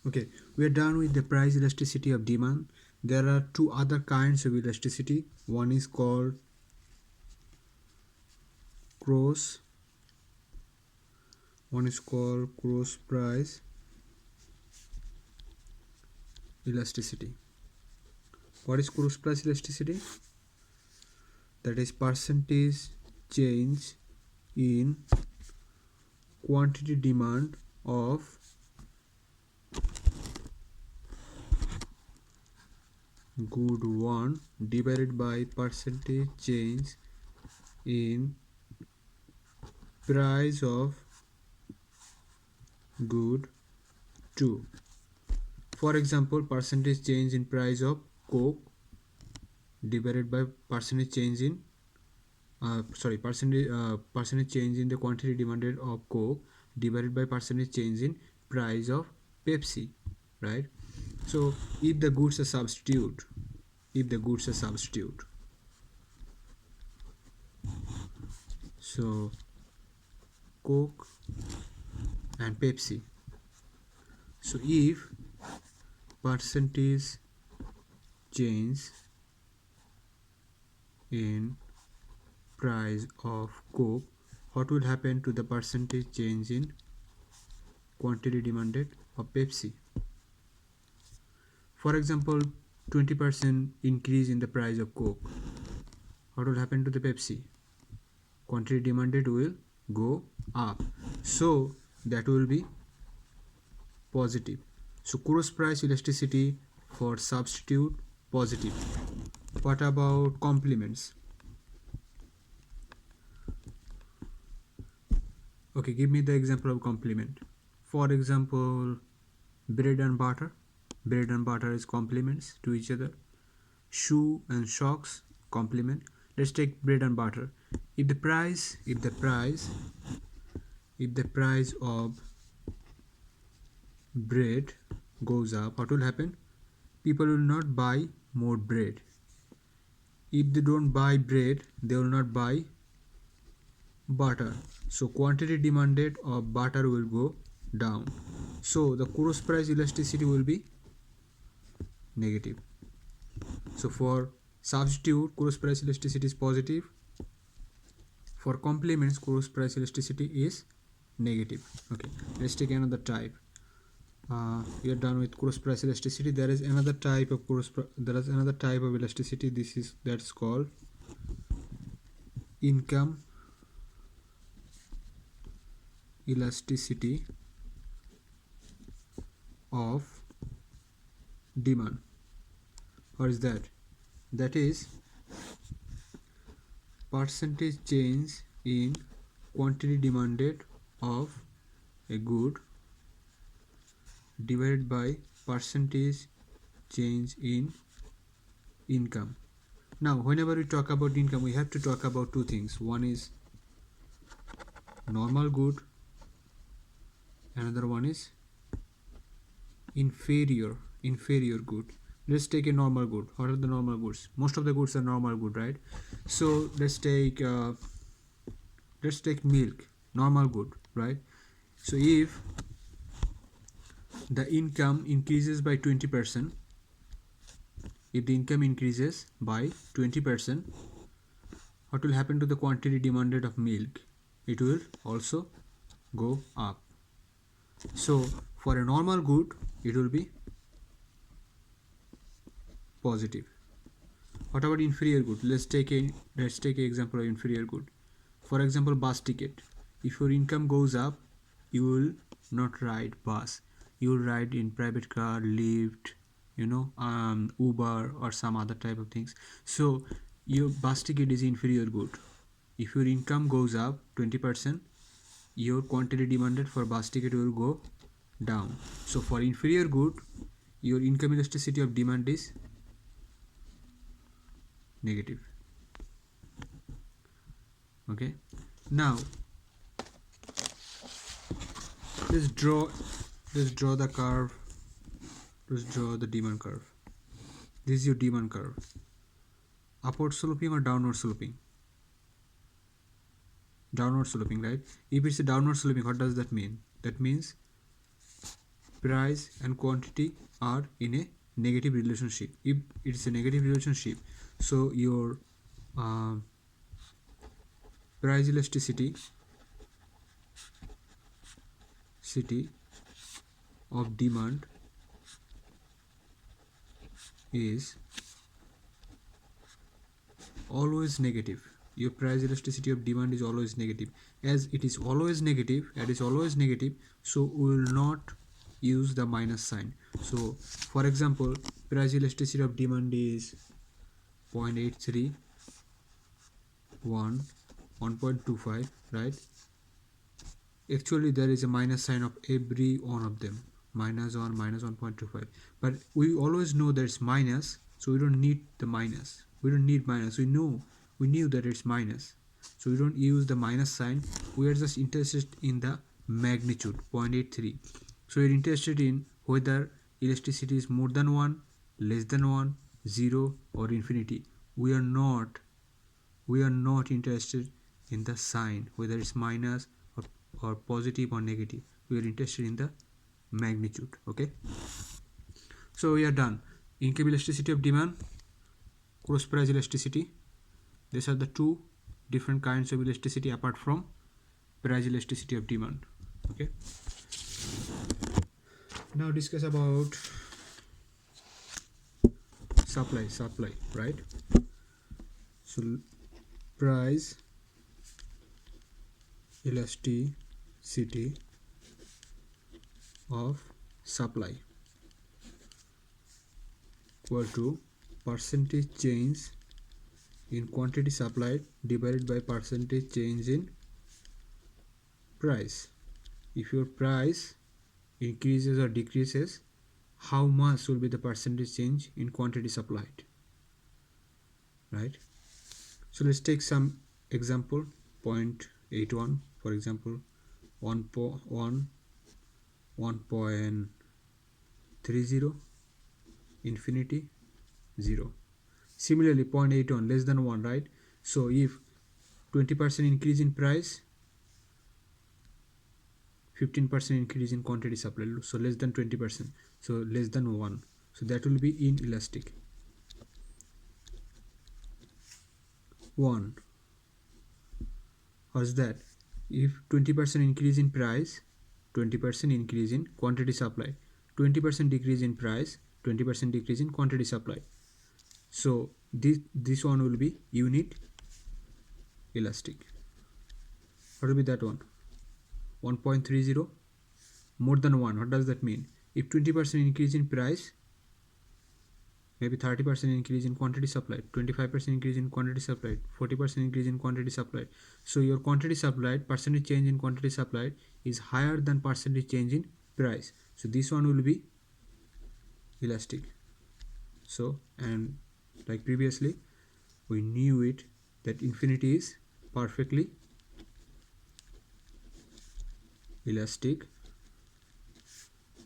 Okay, we are done with the price elasticity of demand. There are two other kinds of elasticity. One is called cross price elasticity. What is cross price elasticity? That is percentage change in quantity demand of good 1 divided by percentage change in price of good 2. For example, percentage change in price of Coke divided by percentage change in percentage change in the quantity demanded of Coke divided by percentage change in price of Pepsi, right? So if the goods are substitute, so Coke and Pepsi. So if percentage change in price of Coke, what will happen to the percentage change in quantity demanded of Pepsi? For example, 20% increase in the price of Coke. What will happen to the Pepsi? Quantity demanded will go up. So that will be positive. So cross price elasticity for substitute positive. What about complements? Okay, give me the example of complement. For example, bread and butter. Bread and butter is complements to each other. Shoe and socks complement. Let's take bread and butter. If the price of bread goes up, what will happen? People will not buy more bread. If they don't buy bread, they will not buy butter. So quantity demanded of butter will go down. So the cross price elasticity will be negative. So for substitute, cross price elasticity is positive. For complements, cross price elasticity is negative. Okay, let's take another type. We are done with cross price elasticity. There is another type of elasticity. That's called income elasticity of demand. What is that? That is percentage change in quantity demanded of a good divided by percentage change in income. Now, whenever we talk about income, we have to talk about two things. One is normal good, another one is inferior good. Let's take a normal good. What are the normal goods? Most of the goods are normal good, right? So let's take milk, normal good, right? So if the income increases by 20%, what will happen to the quantity demanded of milk? It will also go up. So for a normal good, it will be positive. What about inferior good? Let's take an example of inferior good. For example, bus ticket. If your income goes up, you will not ride bus. You will ride in private car, Lyft, Uber or some other type of things. So your bus ticket is inferior good. If your income goes up 20%, your quantity demanded for bus ticket will go down. So for inferior good, your income elasticity of demand is negative. Okay, now let's draw the curve. Let's draw the demand curve. This is your demand curve. Upward sloping or downward sloping? Downward sloping, right? If it's a downward sloping, what does that mean? That means price and quantity are in a negative relationship. If it's a negative relationship, so your uh, price elasticity of demand is always negative. Your price elasticity of demand is always negative. As it is always negative, so we will not use the minus sign. So for example, price elasticity of demand is 0.83, 1.25, right? Actually there is a minus sign of every one of them, -1, -1.25, but we always know that it's minus, so we don't need the minus. We don't need minus. We knew that it's minus, so we don't use the minus sign. We are just interested in the magnitude 0.83. So we're interested in whether elasticity is more than 1, less than 1, 0, or infinity. We are not interested in the sign, whether it's minus or positive or negative. We are interested in the magnitude. Okay, so we are done. In-cap elasticity of demand, cross price elasticity. These are the two different kinds of elasticity apart from price elasticity of demand. Okay, now discuss about supply, right? So price elasticity of supply equal to percentage change in quantity supplied divided by percentage change in price. If your price increases or decreases, how much will be the percentage change in quantity supplied, right? So let's take some example. 0.81, for example, 1.30, infinity 0. Similarly 0.81 less than 1, right? So if 20% increase in price, 15% increase in quantity supplied, so less than 20%, so less than 1, so that will be inelastic. 1, what's that? If 20% increase in price, 20% increase in quantity supply, 20% decrease in price, 20% decrease in quantity supply, so this one will be unit elastic. What will be that one? 1.30 more than 1. What does that mean? If 20% increase in price, maybe 30% increase in quantity supplied, 25% increase in quantity supplied, 40% increase in quantity supplied, so your quantity supplied, percentage change in quantity supplied is higher than percentage change in price, so this one will be elastic. So, and like previously we knew it that infinity is perfectly elastic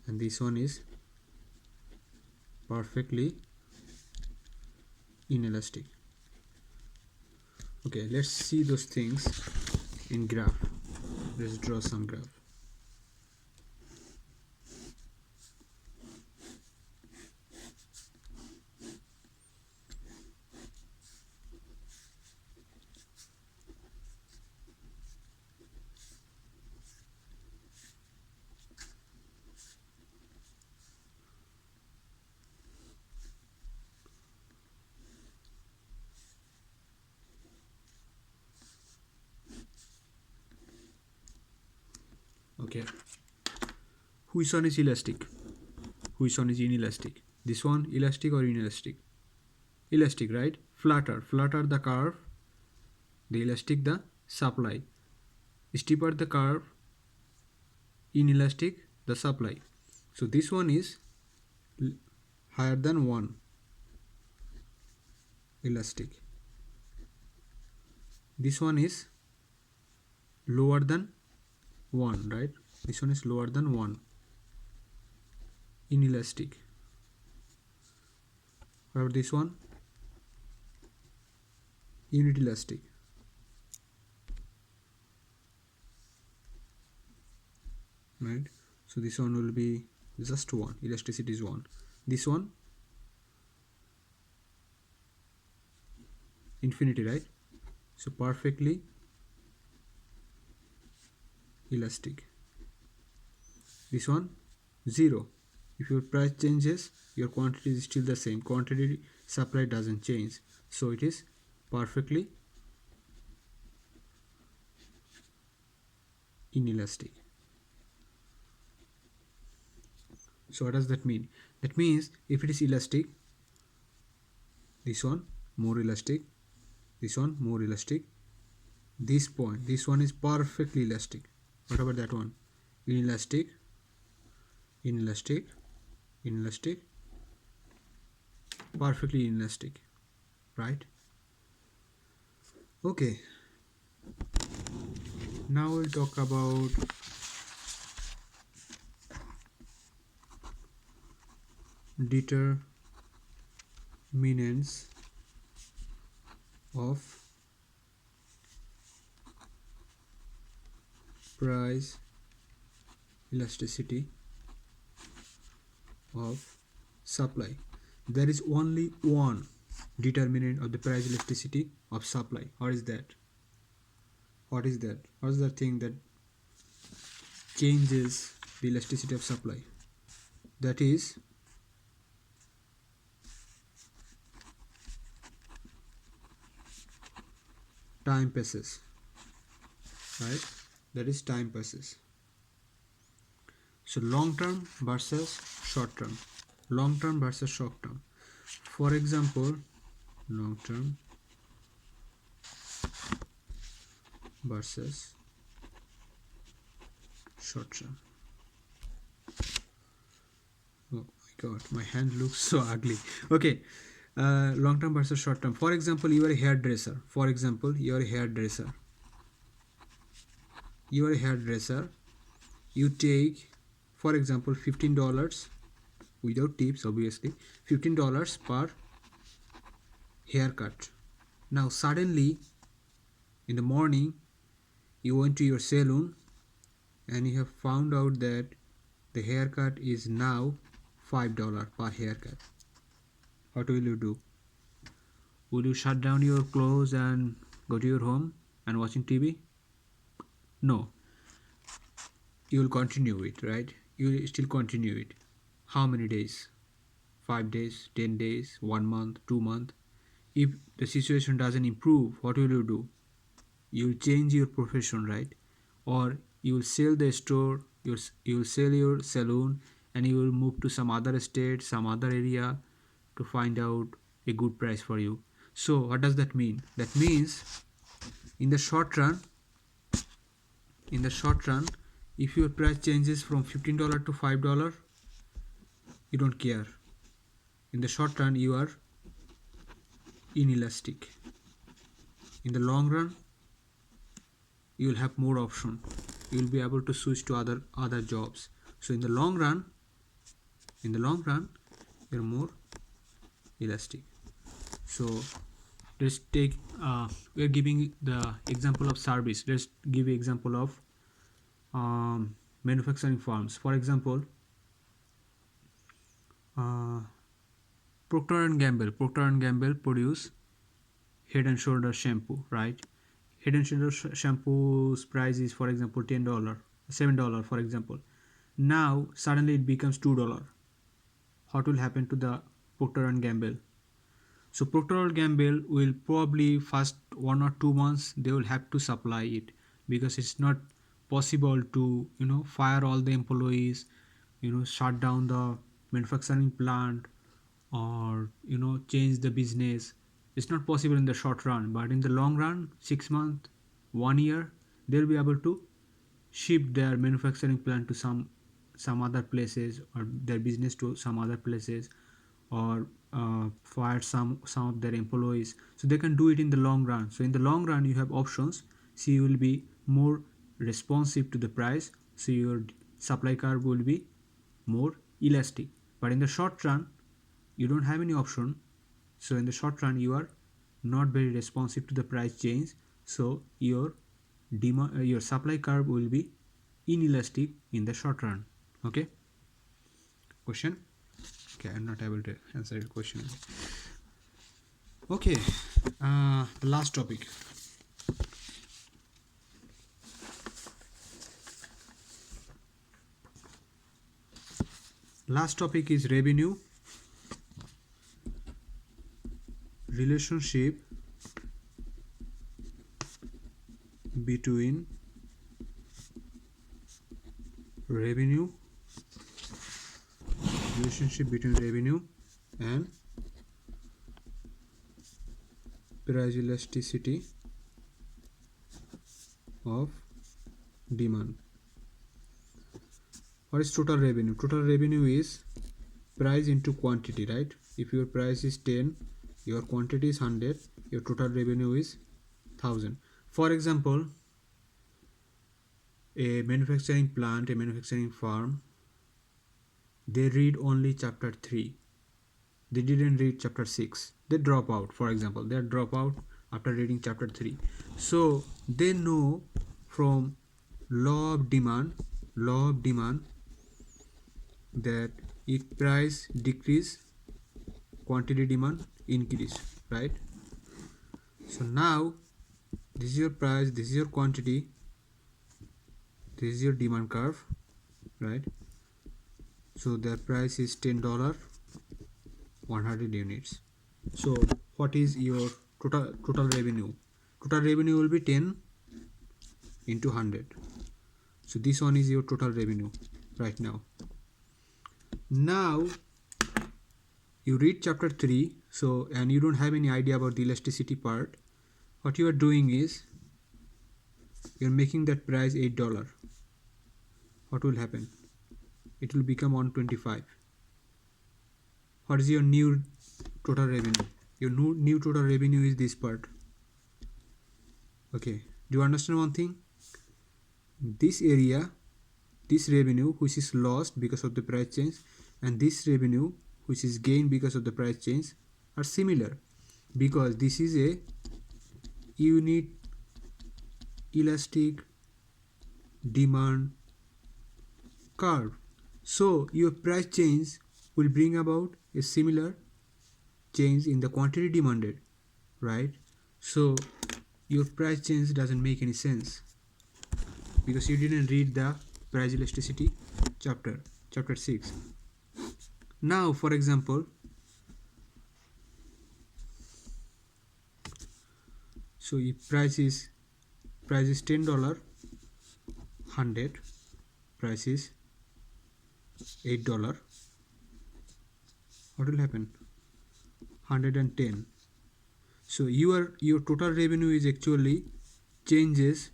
and this one is perfectly inelastic. Okay, let's see those things in graph. Let's draw some graph. Okay, which one is elastic, which one is inelastic? This one elastic or inelastic? Elastic, right? Flatter the curve, the elastic the supply. Steeper the curve, inelastic the supply. So this one is higher than 1, elastic. This one is lower than 1, right? This one is lower than 1, inelastic. What about this one? Unit elastic. Right? So this one will be just one. Elasticity is one. This one infinity, right? So perfectly elastic. This one 0. If your price changes, your quantity is still the same. Quantity supply doesn't change, so it is perfectly inelastic. So what does that mean? That means if it is elastic, this one more elastic, this one more elastic, this point, this one is perfectly elastic. What about that one? Inelastic, inelastic, inelastic, perfectly inelastic, right? Okay, now we'll talk about determinants of price elasticity of supply. There is only one determinant of the price elasticity of supply. What is that? What is that? What is the thing that changes the elasticity of supply? That is time passes, right? That is time passes. So long term versus short term. Long term versus short term. For example, long term versus short term. Oh my god, my hand looks so ugly. Okay, long term versus short term. For example, you are a hairdresser. For example, you are a hairdresser. You are a hairdresser. You take, for example, $15 without tips, obviously, $15 per haircut. Now, suddenly, in the morning, you went to your salon and you have found out that the haircut is now $5 per haircut. What will you do? Will you shut down your clothes and go to your home and watching TV? No. You will continue it, right? You will still continue it. How many days? 5 days, 10 days, 1 month, 2 months. If the situation doesn't improve, what will you do? You will change your profession, right? Or you will sell the store, you will sell your salon, and you will move to some other state, some other area to find out a good price for you. So what does that mean? That means in the short run, if your price changes from $15 to $5, you don't care. In the short run, you are inelastic. In the long run, you will have more option. You will be able to switch to other jobs. So in the long run, you're more elastic. So let's take we're giving the example of service. Let's give an example of manufacturing firms. For example, Procter and Gamble produce Head and Shoulder shampoo, right? Head and Shoulder shampoo's price is, for example, $10, $7, for example. Now suddenly it becomes $2. What will happen to the Procter and Gamble? So Procter and Gamble will probably first 1 or 2 months they will have to supply it, because it's not possible to fire all the employees, shut down the manufacturing plant, or change the business. It's not possible in the short run, but in the long run, 6 months, 1 year, they'll be able to shift their manufacturing plant to some other places, or their business to some other places, or fire some of their employees. So they can do it in the long run. So in the long run, you have options. So you will be more responsive to the price, so your supply curve will be more elastic. But in the short run, you don't have any option. So in the short run, you are not very responsive to the price change, so your supply curve will be inelastic in the short run. Okay, question. Okay, I'm not able to answer your question. Okay, last topic. Last topic is revenue, relationship between revenue, and price elasticity of demand. What is total revenue? Total revenue is price into quantity, right? If your price is 10, your quantity is 100, your total revenue is 1000. For example, a manufacturing plant, a manufacturing firm, they read only chapter 3. They didn't read chapter 6. They drop out, for example. They drop out after reading chapter 3. So they know from law of demand that if price decrease, quantity demand increase, right? So now this is your price, this is your quantity, this is your demand curve, right? So their price is $10, 100 units. So what is your total revenue? Total revenue will be 10 into 100. So this one is your total revenue right now. Now you read chapter 3, so and you don't have any idea about the elasticity part. What you are doing is you're making that price $8. What will happen? It will become 125. What is your new total revenue? Your new total revenue is this part. Okay, do you understand one thing? This area, this revenue which is lost because of the price change, and this revenue which is gained because of the price change are similar, because this is a unit elastic demand curve. So your price change will bring about a similar change in the quantity demanded, right? So your price change doesn't make any sense because you didn't read the price elasticity chapter 6. Now for example, so if price is $10, 100, price is $8, what will happen? 110. So your total revenue is actually changes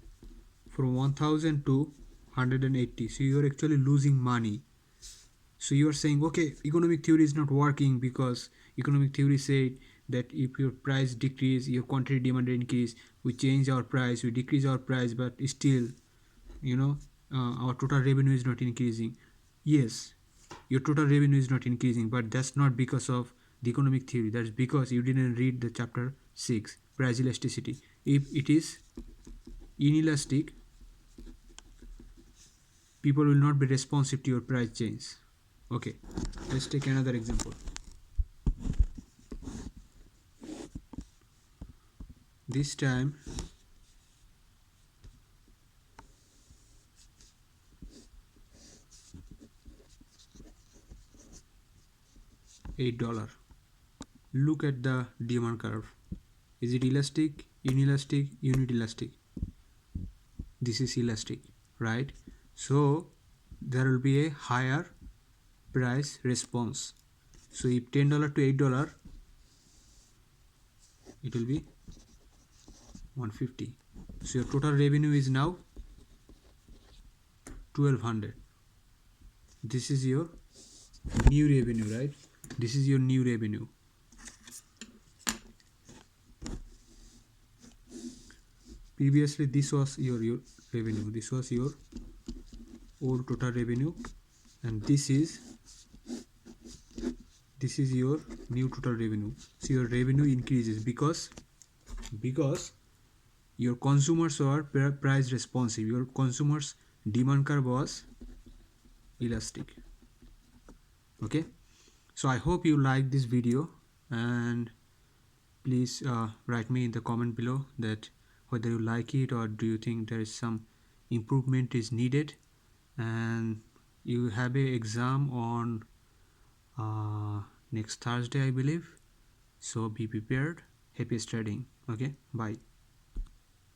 from 1000 to 180. So you are actually losing money. So you are saying, okay, economic theory is not working because economic theory said that if your price decrease, your quantity demand increase, we change our price, we decrease our price, but still, our total revenue is not increasing. Yes, your total revenue is not increasing, but that's not because of the economic theory. That's because you didn't read the chapter 6, price elasticity. If it is inelastic, people will not be responsive to your price change. Okay, let's take another example. This time $8. Look at the demand curve. Is it elastic, inelastic, unit elastic? This is elastic, right? So there will be a higher price response. So if $10 to $8, it will be 150. So your total revenue is now 1200. This is your new revenue, right? This is your new revenue. Previously this was your revenue, this was your old total revenue, and this is your new total revenue. So your revenue increases because your consumers are price responsive, your consumers demand curve was elastic. Okay, so I hope you like this video, and please write me in the comment below that whether you like it or do you think there is some improvement is needed. And you have a exam on next Thursday, I believe, so be prepared. Happy studying. Okay, bye.